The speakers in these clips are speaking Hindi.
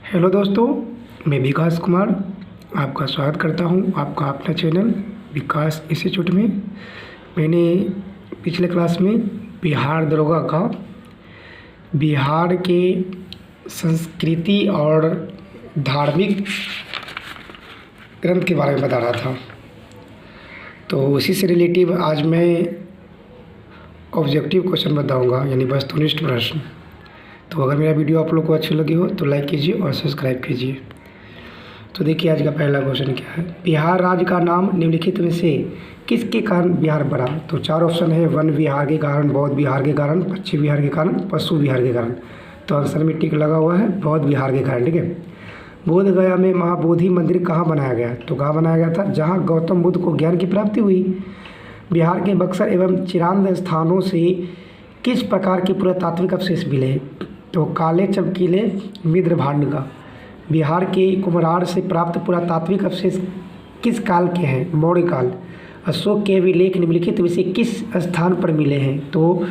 हेलो दोस्तों, मैं विकास कुमार आपका स्वागत करता हूं आपका अपना चैनल विकास इंस्टीट्यूट में। मैंने पिछले क्लास में बिहार दरोगा का बिहार के संस्कृति और धार्मिक ग्रंथ के बारे में बता रहा था, तो उसी से रिलेटिव आज मैं ऑब्जेक्टिव क्वेश्चन बताऊंगा, यानी वस्तुनिष्ठ प्रश्न। तो अगर मेरा वीडियो आप लोग को अच्छी लगी हो तो लाइक कीजिए और सब्सक्राइब कीजिए। तो देखिए आज का पहला क्वेश्चन क्या है। बिहार राज्य का नाम निम्नलिखित में से किसके कारण बिहार बना? तो चार ऑप्शन है। वन विहार के कारण, बौद्ध विहार के कारण, पश्चिम विहार के कारण, पशु विहार के कारण। तो आंसर में टिक लगा हुआ है बौद्ध विहार के कारण। ठीक है। बोध गया में महाबोधि मंदिर कहाँ बनाया गया? तो कहाँ बनाया गया था? जहाँ गौतम बुद्ध को ज्ञान की प्राप्ति हुई। बिहार के बक्सर एवं चिरांद स्थानों से किस प्रकार के पुरातात्विक अवशेष मिले? तो काले चमकीले मिद्र भांड का। बिहार के कुम्हरार से प्राप्त पुरातात्विक अवशेष किस काल के हैं? मौर्य काल। अशोक के अभिलेख निम्नलिखित में से किस स्थान पर मिले हैं? तो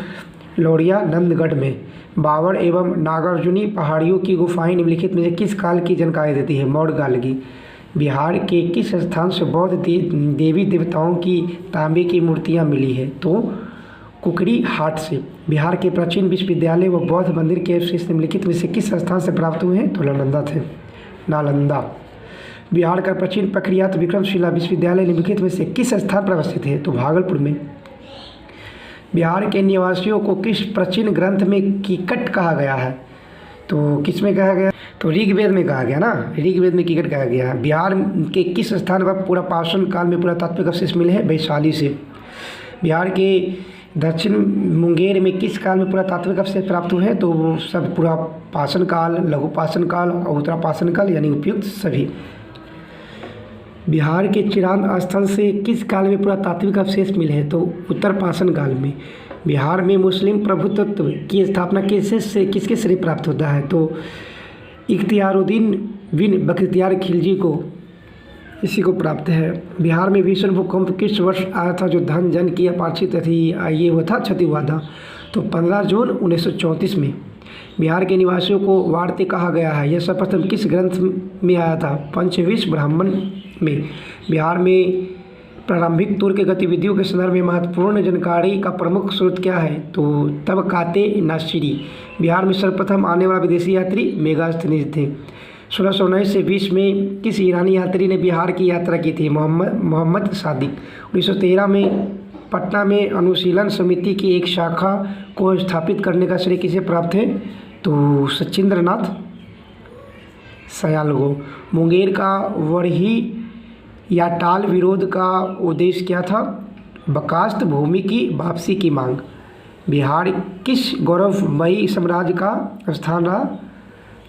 लौरिया नंदगढ़ में। बावड़ एवं नागार्जुनी पहाड़ियों की गुफाएं निम्नलिखित में से किस काल की जानकारी देती है? मौर्य काल की। बिहार के किस स्थान से बौद्ध देवी देवताओं की तांबे की मूर्तियां मिली है? तो कुकड़ी हाट से। बिहार के प्राचीन विश्वविद्यालय व बौद्ध मंदिर के अवशेष निम्नलिखित में से किस स्थान से प्राप्त हुए हैं? तो नालंदा। बिहार का प्राचीन प्रक्रियात विक्रमशिला विश्वविद्यालय निम्नलिखित में से किस स्थान पर अवस्थित है? तो भागलपुर में। बिहार के निवासियों को किस प्राचीन ग्रंथ में कीकट कहा गया है? तो किस में कहा गया? तो ऋग्वेद में कहा गया ना, ऋग्वेद में कीकट कहा गया है। बिहार के किस स्थान पर पूरा पाषाण काल में पुरातात्विक अवशेष मिले हैं? वैशाली से। बिहार के दक्षिण मुंगेर में किस काल में पुरातात्विक अवशेष प्राप्त हुए हैं? तो वो सब पूरा पाषाण काल, लघु पाषाण काल और उत्तरा पाषाण काल, यानी उपयुक्त सभी। बिहार के चिरांद स्थल से किस काल में पुरातात्विक अवशेष मिले हैं? तो उत्तर पाषाण काल में। बिहार में मुस्लिम प्रभुत्व की स्थापना किसके श्रेय प्राप्त होता है? तो इख्तियारुद्दीन बिन बख्तियार खिलजी को, इसी को प्राप्त है। बिहार में भीषण भूकंप किस वर्ष आया था जो धन जन की अपार्जित थी? ये हुआ था, क्षति हुआ था। तो 15 जून 1934 में। बिहार के निवासियों को वार्ते कहा गया है, यह सर्वप्रथम किस ग्रंथ में आया था? पंचविंश ब्राह्मण में। बिहार में प्रारंभिक तुर्क गतिविधियों के संदर्भ में महत्वपूर्ण जानकारी का प्रमुख स्रोत क्या है? तो तबकाते नासिरी। बिहार में सर्वप्रथम आने वाला विदेशी यात्री मेगास्थनीज थे। 1619 से 20 में किस ईरानी यात्री ने बिहार की यात्रा की थी? मोहम्मद सादिक। 1913 में पटना में अनुशीलन समिति की एक शाखा को स्थापित करने का श्रेय किसे प्राप्त है? तो सचिंद्रनाथ सयालगो। मुंगेर का वरही या टाल विरोध का उद्देश्य क्या था? बकास्त भूमि की वापसी की मांग। बिहार किस गौरवमयी साम्राज्य का स्थान रहा?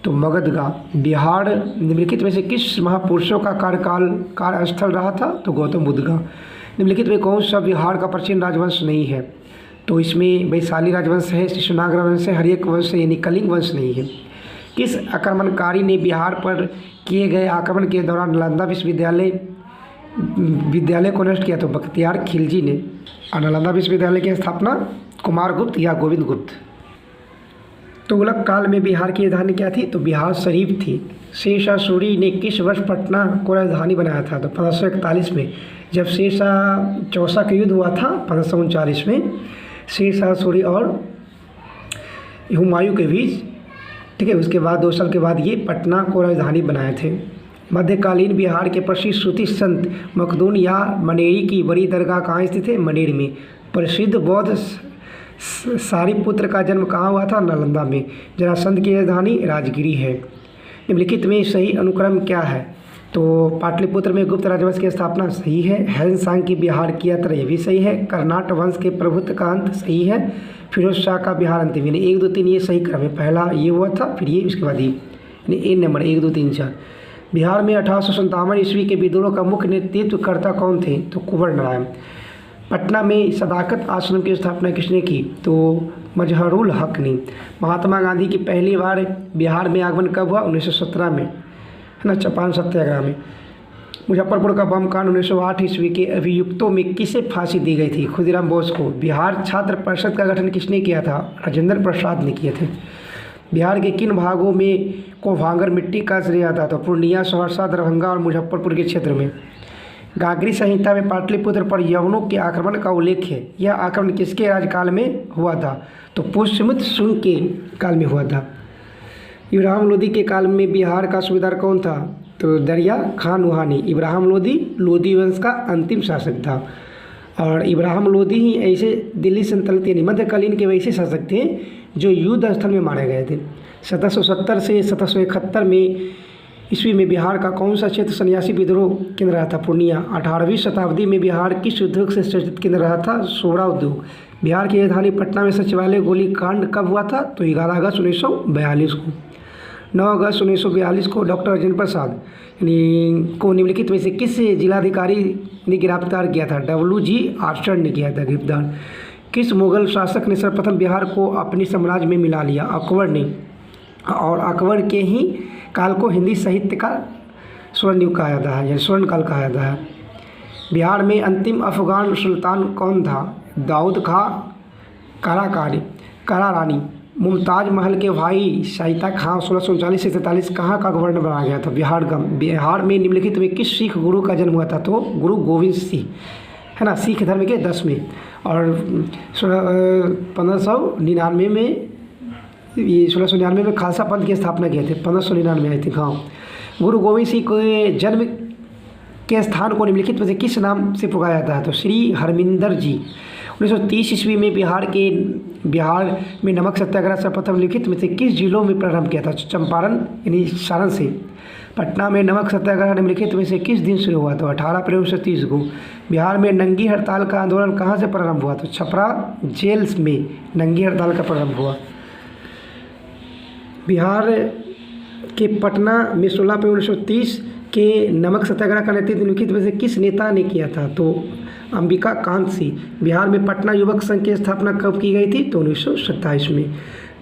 तो मगध का। बिहार निम्नलिखित में से किस महापुरुषों का कार्यस्थल रहा था? तो गौतम बुद्ध का। निम्नलिखित में कौन सा बिहार का प्राचीन राजवंश नहीं है? तो इसमें वैशाली राजवंश है, शिशुनाग राजवंश है, हर्यक वंश है, यानी कलिंग वंश नहीं है। किस आक्रमणकारी ने बिहार पर किए गए आक्रमण के दौरान नालंदा विद्यालय को नष्ट किया? तो बख्तियार खिलजी ने। और नालंदा विश्वविद्यालय की स्थापना कुमारगुप्त या गोविंद गुप्त। तुगलक काल में बिहार की राजधानी क्या थी? तो बिहार शरीफ थी। शेरशाह सूरी ने किस वर्ष पटना को राजधानी बनाया था? तो 1541 में, जब शेरशाह चौसा का युद्ध हुआ था 1539 में, शेरशाह सूरी और हुमायूं के बीच। ठीक है। उसके बाद 2 साल के बाद ये पटना को राजधानी बनाए थे। मध्यकालीन बिहार के प्रसिद्ध सूफी संत मखदूम या मनेरी की बड़ी दरगाह कहाँ स्थित है? मनेर में। प्रसिद्ध बौद्ध सारिपुत्र का जन्म कहाँ हुआ था? नालंदा में। जरासंध की राजधानी राजगिरी है। निम्नलिखित में सही अनुक्रम क्या है? तो पाटलिपुत्र में गुप्त राजवंश की स्थापना सही है। हैंसांग की बिहार की यात्रा, ये भी सही है। कर्नाट वंश के प्रभुत्व का अंत सही है। फिरोज शाह का बिहार अंतिम, यानी 1 2 3 ये सही क्रम है। पहला ये हुआ था, फिर ये, उसके बाद ये, यानी ए नंबर 1 2 3 4। बिहार में 1857 ईस्वी के विद्रोह का मुख्य नेतृत्वकर्ता कौन थे? तो कुंवर नारायण। पटना में सदाकत आश्रम की स्थापना किसने की? तो मजहरुल हक ने। महात्मा गांधी की पहली बार बिहार में आगमन कब हुआ? 1917 में, है ना, चंपारण सत्याग्रह में। मुजफ्फरपुर का बम कांड 1908 ईस्वी के अभियुक्तों में किसे फांसी दी गई थी? खुदीराम बोस को। बिहार छात्र परिषद का गठन किसने किया था? राजेंद्र प्रसाद ने किए थे। बिहार के किन भागों में को भांगर मिट्टी का श्रेय आता है? तो पूर्णिया, सहरसा, दरभंगा और मुजफ्फरपुर के क्षेत्र में। गागरी संहिता में पाटलिपुत्र पर यवनों के आक्रमण का उल्लेख है। यह आक्रमण किसके राज्यकाल में हुआ था? तो पुष्यमित्र शुंग के काल में हुआ था। इब्राहिम लोदी के काल में बिहार का सूबेदार कौन था? तो दरिया खान नुहानी। इब्राहिम लोदी लोदी वंश का अंतिम शासक था और इब्राहिम लोदी ही ऐसे दिल्ली सल्तनत यानी मध्यकालीन के वैसे शासक थे जो युद्ध स्थल में मारे गए थे। 1770 से 1771 में ईस्वी में बिहार का कौन सा क्षेत्र सन्यासी विद्रोह केंद्र रहा था? पूर्णिया। 18वीं शताब्दी में बिहार किस उद्योग से संचालित केंद्र रहा था? सोड़ा उद्योग। बिहार की राजधानी पटना में सचिवालय गोलीकांड कब हुआ था? तो 11 अगस्त 1942 को। 9 अगस्त 1942 को डॉक्टर राजेंद्र प्रसाद को निम्नलिखित में से किस जिलाधिकारी ने गिरफ्तार किया था? WG आर्चर ने किया था गिरफ्तार। किस मुगल शासक ने सर्वप्रथम बिहार को अपने साम्राज्य में मिला लिया? अकबर ने। और अकबर के ही काल को हिंदी साहित्य का स्वर्ण युग कहा जाता है या स्वर्ण काल कहा जाता है। बिहार में अंतिम अफगान सुल्तान कौन था? दाऊद खां कारारानी। मुमताज महल के भाई शाहिदा खां 1639 से 43 कहाँ का गवर्नर बनाया गया था? बिहार में निम्नलिखित में किस सिख गुरु का जन्म हुआ था? तो गुरु गोविंद सिंह, है ना, सिख धर्म के 10वें। और 1599 में ये 1699 में खालसा पंथ की स्थापना किए थे। 1599 आई थी। हाँ, गुरु गोविंद सिंह के जन्म के स्थान को निम्नलिखित में से किस नाम से पुकारा जाता है? तो श्री हरमिंदर जी। 1930 ईस्वी में बिहार में नमक सत्याग्रह सर्वप्रथम लिखित में से किस जिलों में प्रारंभ किया था? चंपारण यानी सारण से। पटना में नमक सत्याग्रह निम्नलिखित में से किस दिन शुरू हुआ? तो 18 अप्रैल 1930 को। बिहार में नंगी हड़ताल का आंदोलन कहाँ से प्रारंभ हुआ? तो छपरा जेल में नंगी हड़ताल का प्रारंभ हुआ। बिहार के पटना में 16 अप्रैल 1930 के नमक सत्याग्रह का नेतृत्व निम्नलिखित में से किस नेता ने किया था? तो अंबिका कांत सिंह। बिहार में पटना युवक संघ की स्थापना कब की गई थी? तो 1927 में।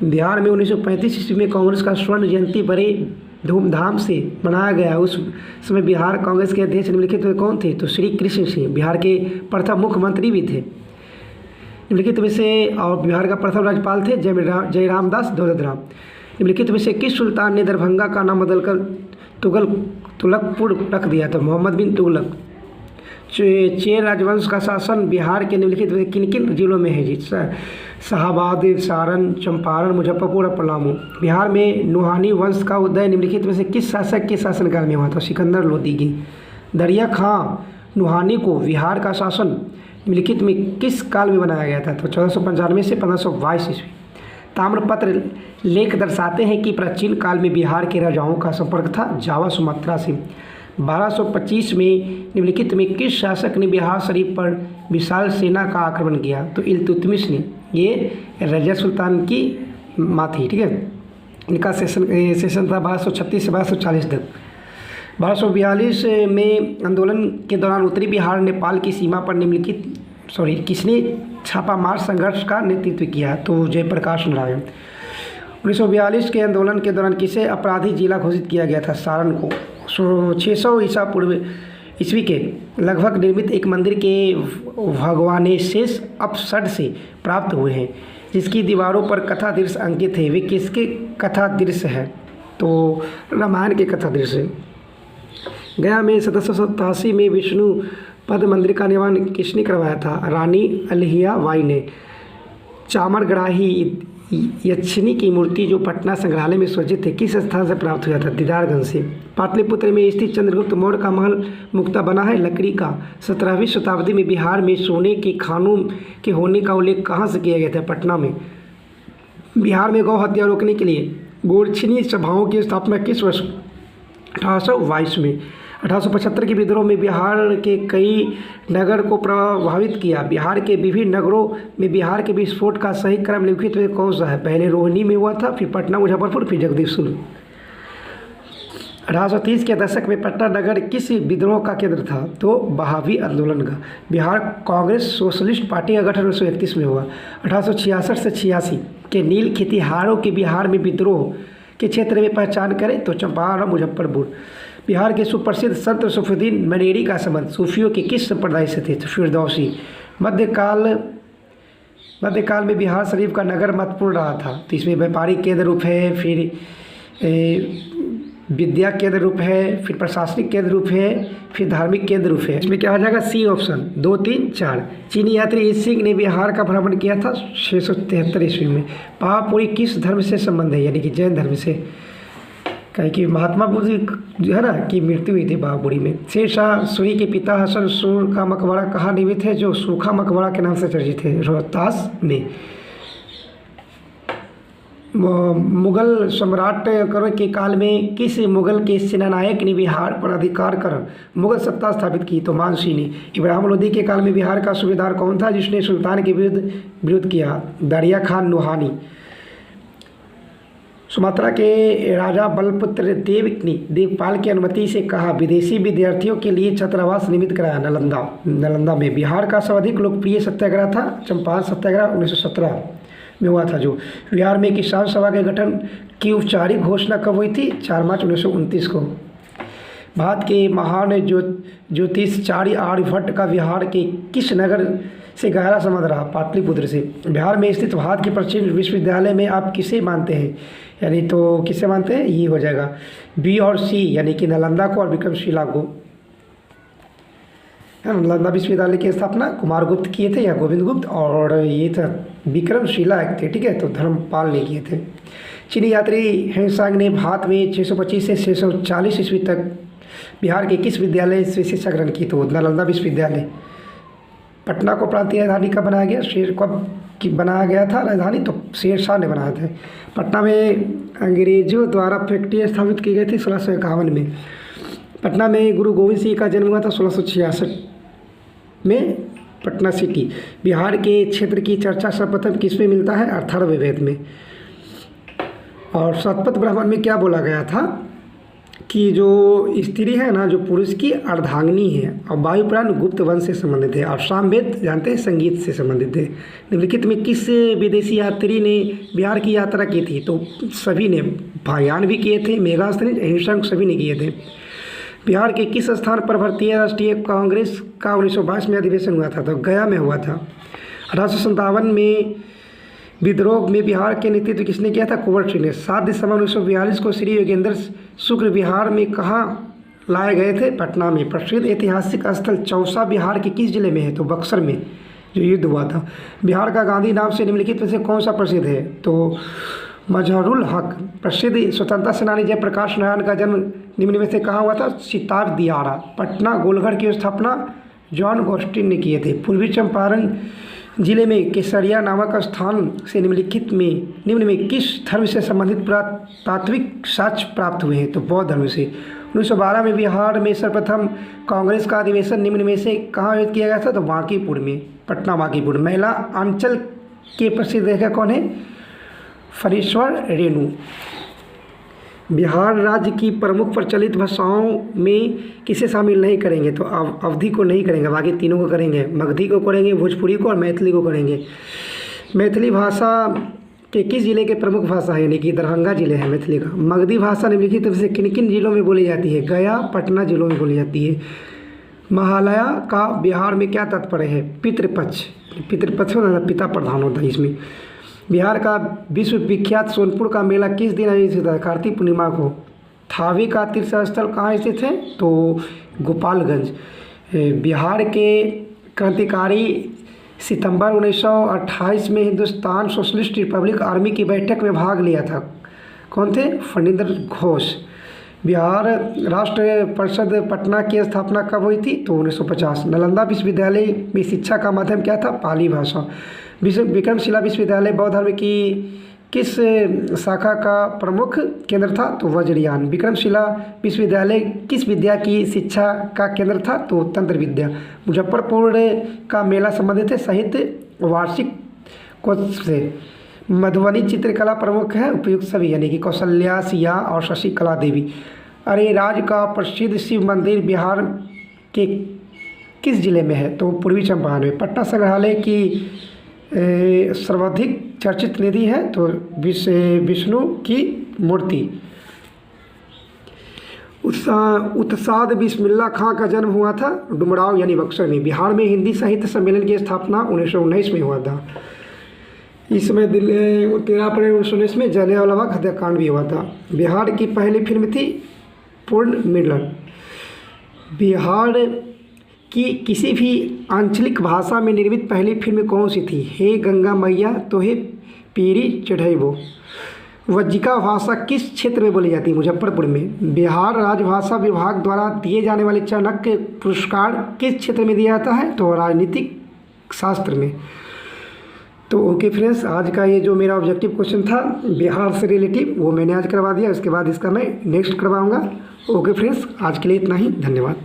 बिहार में 1935 ईस्वी में कांग्रेस का स्वर्ण जयंती बड़े धूमधाम से मनाया गया। उस समय बिहार कांग्रेस के अध्यक्ष निम्नलिखित में कौन थे? तो श्री कृष्ण सिंह। बिहार के प्रथम मुख्यमंत्री भी थे निम्नलिखित में से। और बिहार का प्रथम राज्यपाल थे जयराम दास दौलतराम। निम्नलिखित में से किस सुल्तान ने दरभंगा का नाम बदलकर तुगलकपुर रख दिया था? मोहम्मद बिन तुगलक। चेर राजवंश का शासन बिहार के निम्नलिखित में किन किन जिलों में है? जी, शाहाबाद, सारण, चंपारण, मुजफ्फरपुर और पलामू। बिहार में नुहानी वंश का उदय निम्नलिखित में से किस शासक के शासनकाल में हुआ था? सिकंदर लोदी की। दरिया खां नुहानी को बिहार का शासन निम्नलिखित में किस काल में बनाया गया था? तो 1495 से 1522 ईस्वी। ताम्रपत्र लेख दर्शाते हैं कि प्राचीन काल में बिहार के राजाओं का संपर्क था जावा सुमात्रा से। 1225 में निम्नलिखित में किस शासक ने बिहार शरीफ पर विशाल सेना का आक्रमण किया? तो इल्तुतमिश ने। ये रजिया सुल्तान की माँ थी, ठीक है। इनका सेशन था 1236 से 1240 तक। 1242 में आंदोलन के दौरान उत्तरी बिहार नेपाल की सीमा पर किसने छापामार संघर्ष का नेतृत्व किया? तो जयप्रकाश नारायण। 1942 के आंदोलन के दौरान किसे अपराधी जिला घोषित किया गया था? सारण को। 600 ईसा पूर्व ईस्वी के लगभग निर्मित एक मंदिर के भगवानेशेष अपसड से प्राप्त हुए हैं, जिसकी दीवारों पर कथा दृश्य अंकित है। वे किसके कथा दृश्य है? तो रामायण के कथा दृश्य। गया में 1787 में विष्णु पद मंदिर का निर्माण किसने करवाया था? रानी अहिल्याबाई ने। चामरगढ़ाही यक्षिणी की मूर्ति जो पटना संग्रहालय में सुरक्षित है किस स्थान से प्राप्त हुआ था? दीदारगंज से। पाटलिपुत्र में स्थित चंद्रगुप्त मौर्य का महल मुक्ता बना है लकड़ी का। 17वीं शताब्दी में बिहार में सोने के खानों के होने का उल्लेख कहाँ से किया गया था? पटना में। बिहार में गौ हत्या रोकने के लिए गोरक्षिणी सभाओं की स्थापना किस वर्ष? 1822 में। 1875 के विद्रोह में बिहार के कई नगर को प्रभावित किया। बिहार के विभिन्न नगरों में बिहार के विस्फोट का सही क्रम निम्नलिखित में कौन सा है? पहले रोहिणी में हुआ था, फिर पटना, मुजफ्फरपुर, फिर जगदीशपुर। 1830 के दशक में पटना नगर किस विद्रोह का केंद्र था? तो बहावी आंदोलन का। बिहार कांग्रेस सोशलिस्ट पार्टी का गठन 1931 में हुआ। 1866 से 86 के नील खेतिहारों के बिहार में विद्रोह के क्षेत्र में पहचान करें तो चंपारण और मुजफ्फरपुर। बिहार के सुप्रसिद्ध संत सैफुद्दीन मनेरी का संबंध सूफियों के किस संप्रदाय से थे? तो फिरदौसी। मध्यकाल मध्यकाल में बिहार शरीफ का नगर महत्वपूर्ण रहा था। तो इसमें व्यापारिक केंद्र रूप है, फिर विद्या केंद्र रूप है, फिर प्रशासनिक केंद्र रूप है, फिर धार्मिक केंद्र रूप है। इसमें क्या हो जाएगा? C option 2, 3, 4। चीनी यात्री सिंह ने बिहार का भ्रमण किया था 673 ईस्वी में। पावापुरी किस धर्म से संबंध है? यानी कि जैन धर्म से। कहीं कि महात्मा बुद्ध जो है ना की मृत्यु हुई थी पावापुरी में। शेरशाह सूरी के पिता हसन सूर का मकबरा कहाँ निर्मित है? जो सूखा मकबरा के नाम से चर्चित है, रोहतास में। मुगल सम्राट अकबर के काल में किस मुगल के सेनानायक ने बिहार पर अधिकार कर मुगल सत्ता स्थापित की? तो मानसिंह ने। इब्राहिम लोदी के काल में बिहार का सूबेदार कौन था जिसने सुल्तान के विरुद्ध किया? दारिया खान नुहानी। सुमात्रा के राजा बलपुत्र देवपाल की अनुमति से कहा विदेशी विद्यार्थियों के लिए छात्रावास निर्मित कराया? नालंदा में। बिहार का सर्वाधिक लोकप्रिय सत्याग्रह था चंपारण सत्याग्रह 1917 में हुआ था। जो बिहार में किसान सभा के गठन की औपचारिक घोषणा कब हुई थी? 4 मार्च 1929 को। भारत के महान ज्योतिषाचार्य आर्यभट्ट का बिहार के किस नगर से गहरा संबंध रहा? पाटलिपुत्र से। बिहार में स्थित भारत के प्राचीन विश्वविद्यालय में आप किसे मानते हैं? यानी तो किसे मानते हैं? ये हो जाएगा बी और सी, यानी कि नालंदा को और विक्रमशिला को। नालंदा विश्वविद्यालय की स्थापना कुमार गुप्त किए थे या गोविंद गुप्त, और ये था विक्रमशिला एक थे, ठीक है, तो धर्मपाल ने किए थे। चीनी यात्री हेनसांग ने भारत में 625 से 640 ईस्वी तक बिहार के किस विद्यालय से शिक्षा ग्रहण की? तो नालंदा विश्वविद्यालय। पटना को प्रांतीय राजधानी कब बनाया गया? कब बनाया गया था राजधानी? तो शेरशाह ने बनाया था। पटना में अंग्रेजों द्वारा फैक्ट्री स्थापित की गई थी 1651 में। पटना में गुरु गोविंद सिंह का जन्म हुआ था 1666 में, पटना सिटी। बिहार के क्षेत्र की चर्चा सर्वप्रथम किस में मिलता है? अथर्ववेद में। और शतपथ ब्राह्मण में क्या बोला गया था कि जो स्त्री है ना, जो पुरुष की अर्धांगिनी है, और वायुपुराण गुप्त वंश से संबंधित है, और सामवेद जानते हैं संगीत से संबंधित है। निम्नलिखित में किस विदेशी यात्री ने बिहार की यात्रा की थी? तो सभी ने, भायान भी किए थे, मेघास्त्री, हिंसंग सभी ने किए थे। बिहार के किस स्थान पर भारतीय राष्ट्रीय कांग्रेस का 1922 में अधिवेशन हुआ था? तो गया में हुआ था। 1857 में विद्रोह में बिहार के नेतृत्व किसने किया था? कुंवर सिंह ने। 7 दिसंबर 1942 को श्री योगेंद्र शुक्ल बिहार में कहाँ लाए गए थे? पटना में। प्रसिद्ध ऐतिहासिक स्थल चौसा बिहार के किस जिले में है? तो बक्सर में, जो युद्ध हुआ था। बिहार का गांधी नाम से निम्नलिखित में से कौन सा प्रसिद्ध है? तो मजहरुल हक। प्रसिद्ध स्वतंत्रता सेनानी जयप्रकाश नारायण का जन्म निम्न में से कहाँ हुआ था? सिताब दियारा। पटना गोलघर की स्थापना जॉन गोस्टिन ने किए थे। पूर्वी चंपारण जिले में केसरिया नामक स्थान से निम्न में किस धर्म से संबंधित तात्विक साक्ष्य प्राप्त हुए हैं? तो बौद्ध धर्म से। 1912 में बिहार में सर्वप्रथम कांग्रेस का अधिवेशन निम्न में से कहाँ आयोजित किया गया था? तो बांकीपुर में, पटना बांकीपुर। महिला अंचल के प्रसिद्ध लेखक कौन है? फणीश्वर रेणु। बिहार राज्य की प्रमुख प्रचलित भाषाओं में किसे शामिल नहीं करेंगे? तो अवधी को नहीं करेंगे, बाकी तीनों को करेंगे। मगधी को करेंगे, भोजपुरी को और मैथिली को करेंगे। मैथिली भाषा के किस जिले के प्रमुख भाषा है? यानी कि दरभंगा जिले है मैथिली का। मगधी भाषा निम्नलिखित से किन किन जिलों में बोली जाती है? गया, पटना जिलों में बोली जाती है। महालया का बिहार में क्या तात्पर्य है? पितृपक्ष। पितृपक्ष होता है, पिता प्रधान होता है इसमें। बिहार का विश्व विख्यात सोनपुर का मेला किस दिन आयोजित होता है? कार्तिक पूर्णिमा को। थावे का तीर्थ स्थल कहाँ स्थित है? तो गोपालगंज। बिहार के क्रांतिकारी सितंबर 1928 में हिंदुस्तान सोशलिस्ट रिपब्लिक आर्मी की बैठक में भाग लिया था। कौन थे? फणींद्र घोष। बिहार राष्ट्र परिषद पटना की स्थापना कब हुई थी? तो 1950। नालंदा विश्वविद्यालय में शिक्षा का माध्यम क्या था? पाली भाषा। विक्रमशिला विश्वविद्यालय बौद्ध धर्म की किस शाखा का प्रमुख केंद्र था? तो वज्रयान। विक्रमशिला विश्वविद्यालय किस विद्या की शिक्षा का केंद्र था? तो तंत्र विद्या। मुजफ्फरपुर का मेला संबंधित है साहित्य वार्षिक कोष से। मधुबनी चित्रकला प्रमुख है उपयुक्त सभी, यानी कि कौशल्या, सिया और शशिकला देवी। अरेराज का प्रसिद्ध शिव मंदिर बिहार के किस जिले में है? तो पूर्वी चंपारण में। पटना संग्रहालय की सर्वाधिक चर्चित निधि है तो विष्णु की मूर्ति। उत्साद बिस्मिल्ला खां का जन्म हुआ था डुमराव यानी बक्सर में। बिहार में हिंदी साहित्य सम्मेलन की स्थापना 1919 में हुआ था। इस समय 13 अप्रैल 1919 में जलियांवाला बाग हत्याकांड भी हुआ था। बिहार की पहली फिल्म थी पूर्ण मिलन। बिहार की किसी भी आंचलिक भाषा में निर्मित पहली फिल्म कौन सी थी? हे गंगा मैया तो हे पीरी चढ़ैबो। वज्जिका भाषा किस क्षेत्र में बोली जाती है? मुजफ्फरपुर में। बिहार राजभाषा विभाग द्वारा दिए जाने वाले चाणक्य पुरस्कार किस क्षेत्र में दिया जाता है? तो राजनीतिक शास्त्र में। तो ओके फ्रेंड्स, आज का ये जो मेरा ऑब्जेक्टिव क्वेश्चन था बिहार से रिलेटिव वो मैंने आज करवा दिया। उसके बाद इसका मैं नेक्स्ट करवाऊँगा। ओके फ्रेंड्स, आज के लिए इतना ही। धन्यवाद।